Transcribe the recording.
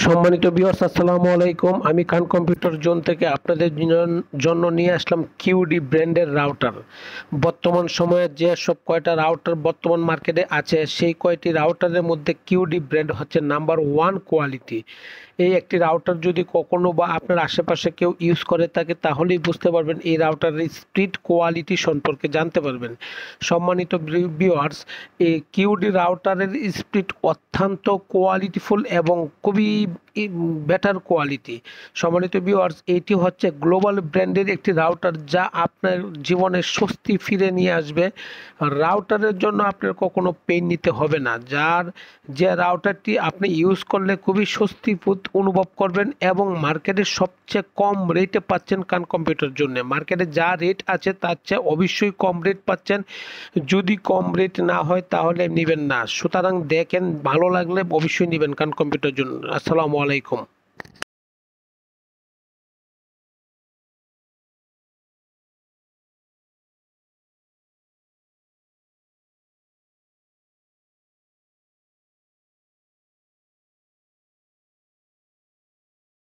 সম্মানিত ভিউয়ার্স, আসসালামু আলাইকুম। আমি খান কম্পিউটার জোন থেকে আপনাদের জন্য নিয়ে আসলাম কিউডি ব্র্যান্ডের রাউটার। বর্তমান সময়ে যে সব কয়টা রাউটার বর্তমান মার্কেটে আছে, সেই কয়টি রাউটারের মধ্যে কিউডি ব্র্যান্ড হচ্ছে নাম্বার ওয়ান কোয়ালিটি। এই একটি রাউটার যদি কখনো বা আপনার আশেপাশে কেউ ইউজ করে থাকে, তাহলেই বুঝতে পারবেন এই রাউটারের স্পিড কোয়ালিটি সম্পর্কে জানতে পারবেন। সম্মানিত ভিউয়ার্স, এই কিউডি রাউটারের স্পিড অত্যন্ত কোয়ালিটিফুল এবং খুবই বেটার কোয়ালিটি। সম্মানিত ভিউয়ার্স, এটি হচ্ছে গ্লোবাল ব্র্যান্ডের একটি রাউটার, যা আপনার জীবনে স্বস্তি ফিরে নিয়ে আসবে। রাউটারের জন্য আপনার কখনো পেন নিতে হবে না। যে রাউটারটি আপনি ইউজ করলে খুবই স্বস্তি অনুভব করবেন এবং মার্কেটে সবচেয়ে কম রেটে পাচ্ছেন খান কম্পিউটার জন্য। মার্কেটে যা রেট আছে তার চেয়ে অবশ্যই কম রেট পাচ্ছেন। যদি কম রেট না হয় তাহলে নেবেন না। সুতরাং দেখেন, ভালো লাগলে অবশ্যই নেবেন খান কম্পিউটার জন্য। আসসালামু আলাইকুম।